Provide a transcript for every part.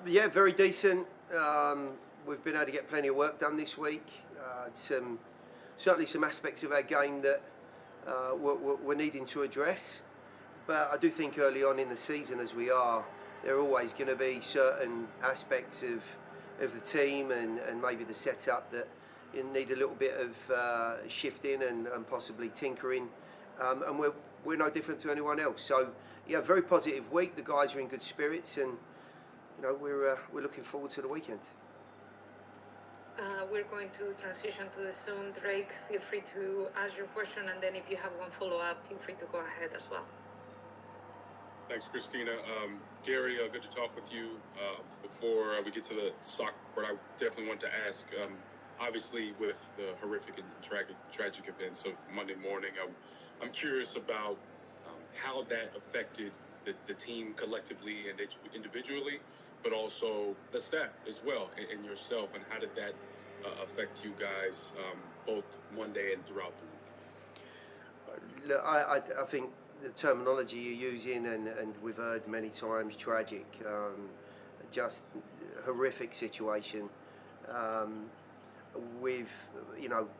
Yeah, very decent. We've been able to get plenty of work done this week. Certainly some aspects of our game that we're needing to address. But I do think early on in the season, as we are, there are always going to be certain aspects of the team and maybe the setup that you need a little bit of shifting and possibly tinkering. And we're no different to anyone else. So yeah, very positive week. The guys are in good spirits, and we're looking forward to the weekend. We're going to transition to the Zoom. Drake, feel free to ask your question, and then if you have one follow-up, feel free to go ahead as well. Thanks, Christina. Gary, good to talk with you. Before we get to the soccer part, I definitely want to ask, obviously with the horrific and tragic events of Monday morning, I'm curious about how that affected the team collectively and individually, but also the staff as well, and yourself, and how did that affect you guys both Monday and throughout the week? Look, I think the terminology you're using, and we've heard many times, tragic, just horrific situation. With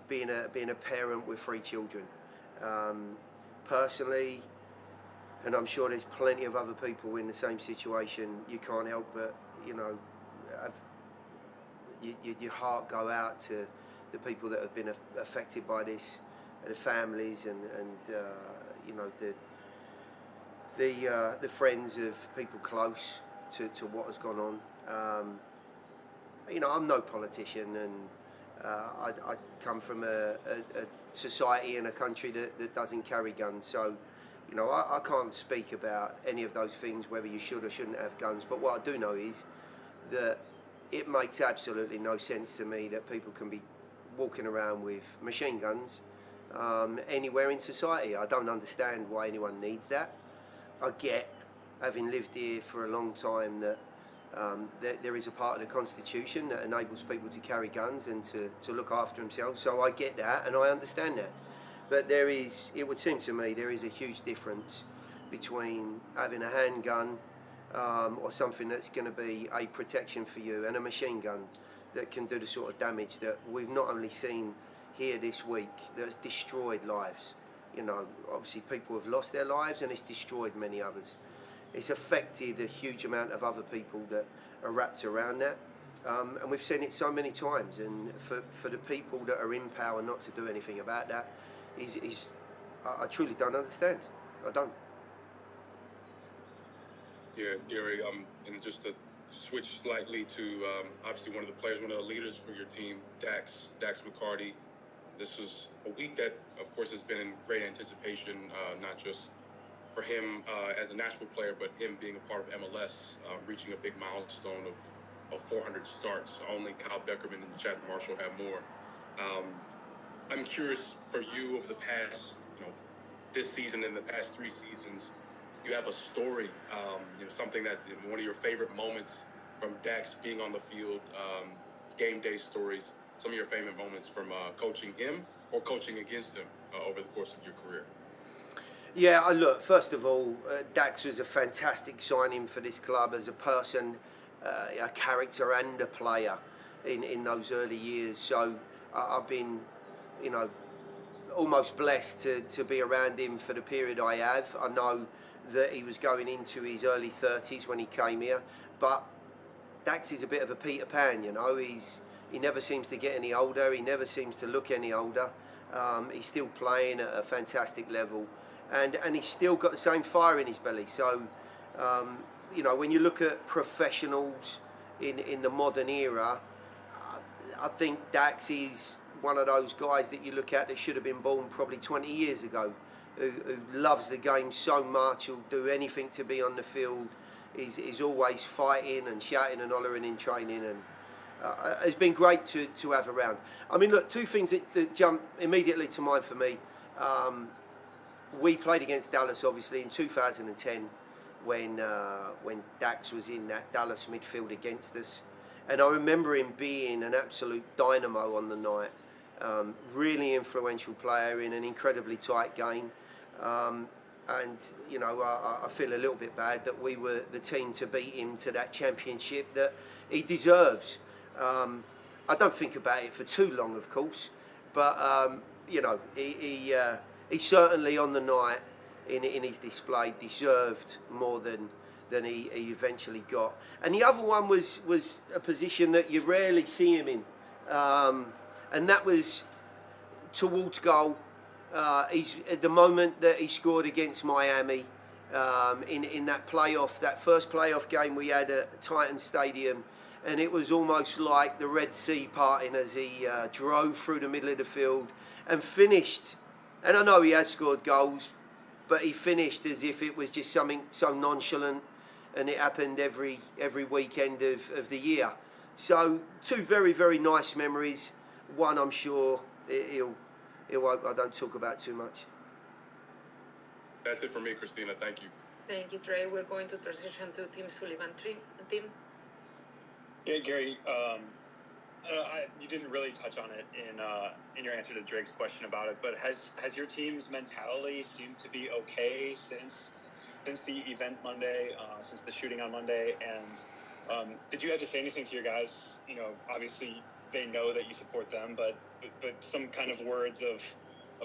being a parent with 3 children, personally, and I'm sure there's plenty of other people in the same situation, you can't help but have your heart go out to the people that have been affected by this, the families, and the friends of people close to what has gone on. I'm no politician, and I come from a society and a country that doesn't carry guns, so I can't speak about any of those things, whether you should or shouldn't have guns. But what I do know is that it makes absolutely no sense to me that people can be walking around with machine guns anywhere in society. I don't understand why anyone needs that. I get, having lived here for a long time, that there is a part of the Constitution that enables people to carry guns and to look after themselves. So I get that and I understand that. But it would seem to me, there is a huge difference between having a handgun or something that's going to be a protection for you, and a machine gun that can do the sort of damage that we've not only seen here this week, that's destroyed lives. Obviously people have lost their lives, and it's destroyed many others. It's affected a huge amount of other people that are wrapped around that. And we've seen it so many times, and for the people that are in power not to do anything about that, I truly don't understand. I don't. Yeah, Gary, and just to switch slightly to obviously one of the players, one of the leaders for your team, Dax McCarty. This was a week that, of course, has been in great anticipation, not just for him as a Nashville player, but him being a part of MLS, reaching a big milestone of 400 starts. Only Kyle Beckerman and Chad Marshall have more. I'm curious, for you, over the past, this season and the past 3 seasons, you have a story, something that one of your favorite moments from Dax being on the field, game day stories, some of your favorite moments from coaching him or coaching against him over the course of your career. Yeah, look, first of all, Dax was a fantastic signing for this club as a person, a character and a player in those early years. So I've been, almost blessed to be around him for the period I have. I know that he was going into his early 30s when he came here, but Dax is a bit of a Peter Pan, he never seems to get any older, he never seems to look any older. He's still playing at a fantastic level, and he's still got the same fire in his belly. So, when you look at professionals in the modern era, I think Dax is one of those guys that you look at that should have been born probably 20 years ago, who loves the game so much, who'll do anything to be on the field, is always fighting and shouting and hollering in training, and it's been great to have around. I mean, look, 2 things that jump immediately to mind for me. We played against Dallas, obviously, in 2010 when Dax was in that Dallas midfield against us. And I remember him being an absolute dynamo on the night. Really influential player in an incredibly tight game. and you know, I feel a little bit bad that we were the team to beat him to that championship that he deserves. I don't think about it for too long, of course, but you know, he certainly on the night in his display deserved more than he eventually got. And the other one was a position that you rarely see him in, and that was towards goal. He's at the moment that he scored against Miami in that playoff, that first playoff game we had at Titan Stadium, and it was almost like the Red Sea parting as he drove through the middle of the field and finished. And I know he has scored goals, but he finished as if it was just something so nonchalant, and it happened every weekend of the year. So two very, very nice memories. One I'm sure he'll I don't talk about too much. That's it for me, Christina. Thank you. Thank you, Trey. We're going to transition to Tim Sullivan. Tim? Yeah, Gary, you didn't really touch on it in your answer to Drake's question about it, but has your team's mentality seemed to be okay since the event Monday, since the shooting on Monday? And did you have to say anything to your guys? You know, obviously they know that you support them, but some kind of words of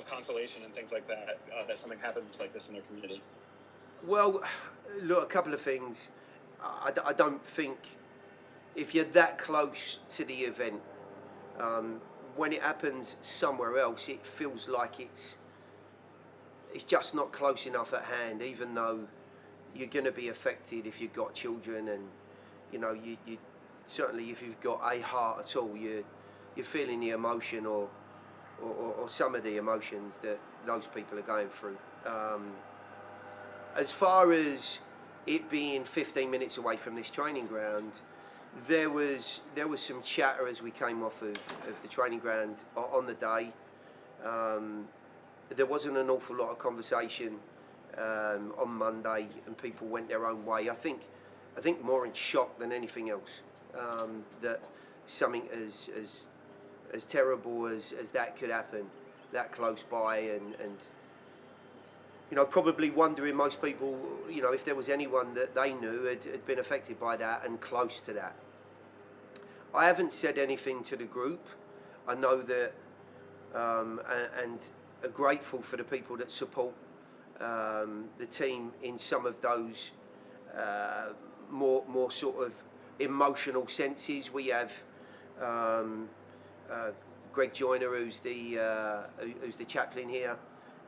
consolation and things like that, that something happens like this in their community? Well, look, a couple of things. I don't think if you're that close to the event, when it happens somewhere else, it feels like it's just not close enough at hand, even though you're going to be affected if you've got children, and you know, you certainly if you've got a heart at all, you're feeling the emotion or some of the emotions that those people are going through. As far as it being 15 minutes away from this training ground, there was some chatter as we came off of the training ground on the day. There wasn't an awful lot of conversation on Monday, and people went their own way. I think more in shock than anything else, that something as terrible as that could happen that close by, and you know, probably wondering, most people, you know, if there was anyone that they knew had been affected by that and close to that. I haven't said anything to the group. I know that and are grateful for the people that support the team in some of those more sort of emotional senses. We have Greg Joyner, who's the chaplain here,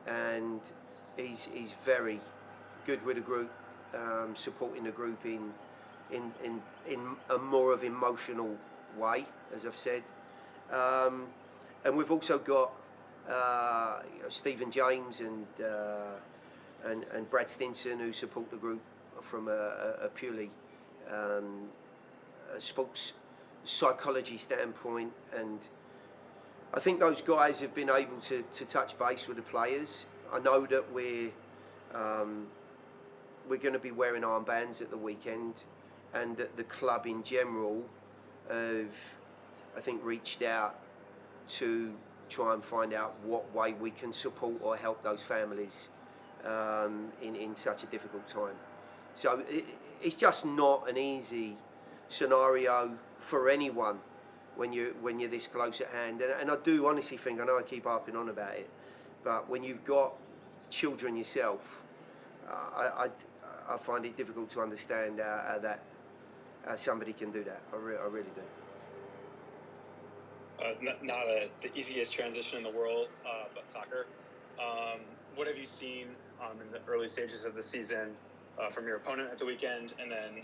and he's very good with the group, supporting the group in a more of emotional way, as I've said. And we've also got Stephen James and Brad Stinson, who support the group from a purely sports psychology standpoint, and I think those guys have been able to touch base with the players. I know that we're going to be wearing armbands at the weekend, and that the club in general have, I think, reached out to try and find out what way we can support or help those families in such a difficult time. So it's just not an easy scenario for anyone when you're this close at hand. And I do honestly think, I know I keep harping on about it, but when you've got children yourself, I find it difficult to understand how somebody can do that. I really do. Not the easiest transition in the world, but soccer. What have you seen in the early stages of the season from your opponent at the weekend, and then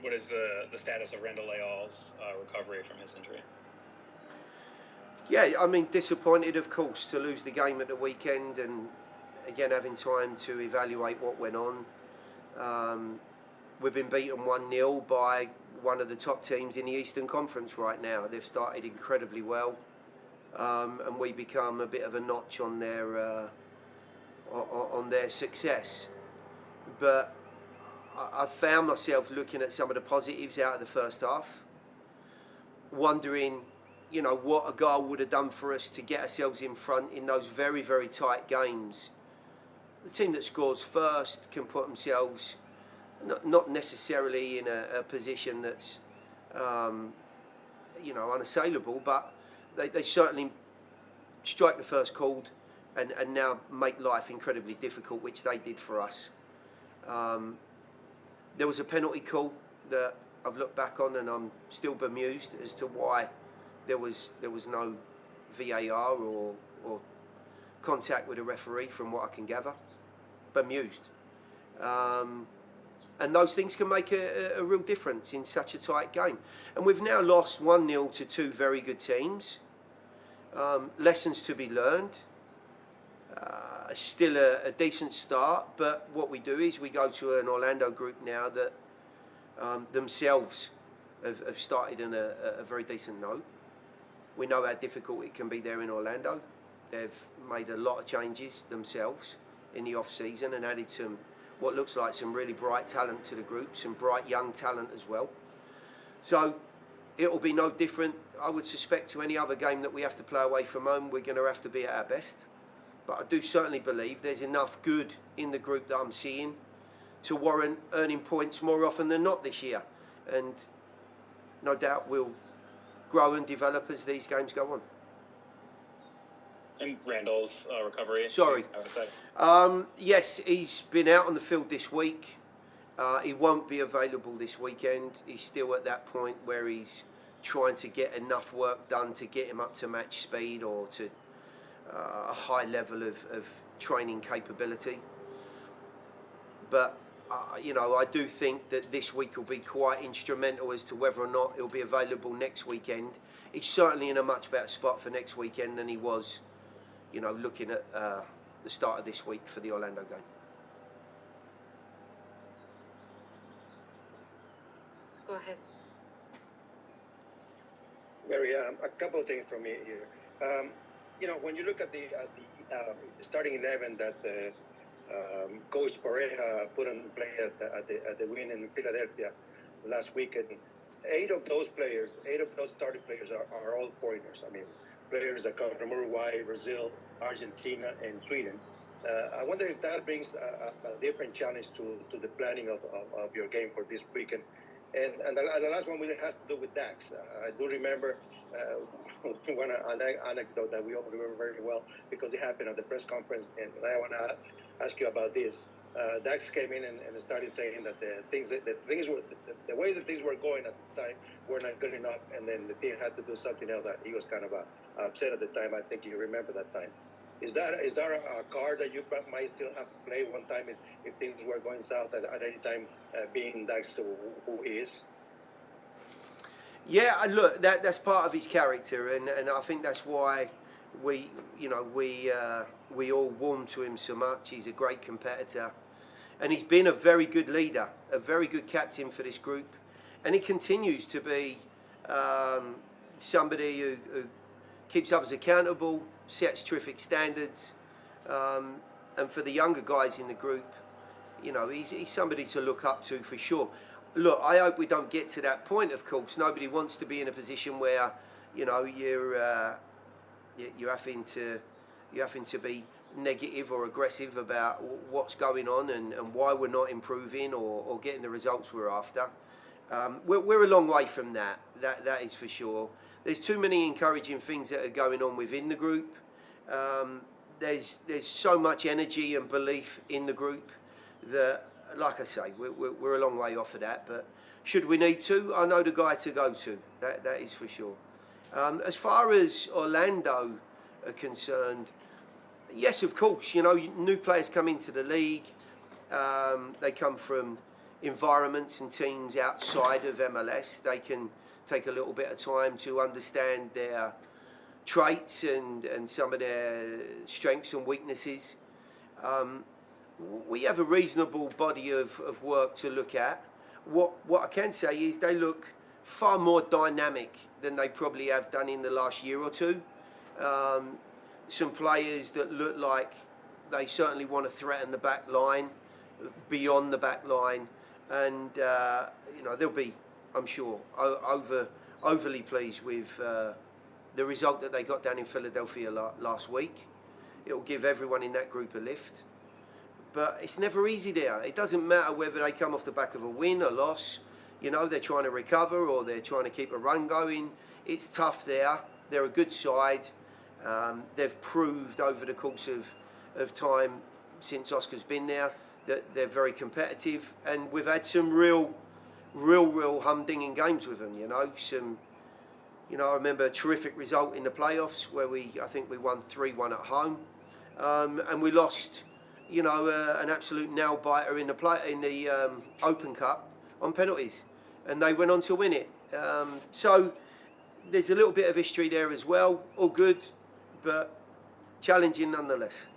what is the status of Randall Leal's recovery from his injury? Yeah, I mean, disappointed, of course, to lose the game at the weekend, and again having time to evaluate what went on. We've been beaten 1-0 by one of the top teams in the Eastern Conference right now. They've started incredibly well, and we become a bit of a notch on their success. But I found myself looking at some of the positives out of the first half, wondering, you know, what a goal would have done for us to get ourselves in front in those very, very tight games the team that scores first can put themselves not necessarily in a position that's unassailable, but they certainly strike the first chord and now make life incredibly difficult, which they did for us. There was a penalty call that I've looked back on, and I'm still bemused as to why there was no VAR or contact with a referee, from what I can gather. Bemused. And those things can make a real difference in such a tight game. And we've now lost 1-0 to two very good teams. Lessons to be learned. Still a decent start, but what we do is we go to an Orlando group now that themselves have started on a very decent note. We know how difficult it can be there in Orlando. They've made a lot of changes themselves in the off-season and added what looks like some really bright talent to the group, some bright young talent as well. So it will be no different, I would suspect, to any other game that we have to play away from home. We're going to have to be at our best. But I do certainly believe there's enough good in the group that I'm seeing to warrant earning points more often than not this year. And no doubt we'll grow and develop as these games go on. And Randall's recovery. Sorry. Yes, he's been out on the field this week. He won't be available this weekend. He's still at that point where he's trying to get enough work done to get him up to match speed or to a high level of training capability. But I do think that this week will be quite instrumental as to whether or not he'll be available next weekend. He's certainly in a much better spot for next weekend than he was, looking at the start of this week for the Orlando game. Go ahead. Mary, a couple of things from me here. When you look at the starting 11 that Coach Pareja put on play at the win in Philadelphia last weekend, 8 of those starting players are all foreigners. I mean, players that come from Uruguay, Brazil, Argentina, and Sweden. I wonder if that brings a different challenge to the planning of your game for this weekend. And the last one has to do with Dax. I do remember one anecdote that we all remember very well because it happened at the press conference, and I want to ask you about this. Dax came in and started saying that the way that things were going at the time were not good enough, and then the team had to do something else that he was kind of upset at the time. I think you remember that time. Is that a card that you might still have to play one time if things were going south at any time, being Dax who he is? Yeah, look, that's part of his character, and I think that's why we all warm to him so much. He's a great competitor, and he's been a very good leader, a very good captain for this group, and he continues to be somebody who keeps others accountable, sets terrific standards, and for the younger guys in the group, he's somebody to look up to for sure. Look, I hope we don't get to that point. Of course, nobody wants to be in a position where you're having to be negative or aggressive about what's going on and why we're not improving or getting the results we're after. We're a long way from that. That is for sure. There's too many encouraging things that are going on within the group. There's so much energy and belief in the group that, like I say, we're a long way off of that. But should we need to, I know the guy to go to. That is for sure. As far as Orlando are concerned, yes, of course. New players come into the league. They come from environments and teams outside of MLS. They can take a little bit of time to understand their traits and some of their strengths and weaknesses. We have a reasonable body of work to look at. What I can say is they look far more dynamic than they probably have done in the last year or two. Some players that look like they certainly want to threaten the back line, beyond the back line, and they'll be, I'm sure, overly pleased with the result that they got down in Philadelphia last week. It'll give everyone in that group a lift. but it's never easy there. It doesn't matter whether they come off the back of a win, a loss. You know, they're trying to recover or they're trying to keep a run going. It's tough there. They're a good side. They've proved over the course of time since Oscar's been there that they're very competitive, and we've had some real humdinging games with them. You know, I remember a terrific result in the playoffs where I think we won 3-1 at home, and we lost, you know, an absolute nail biter in the Open Cup on penalties, and they went on to win it. So there's a little bit of history there as well. All good, but challenging nonetheless.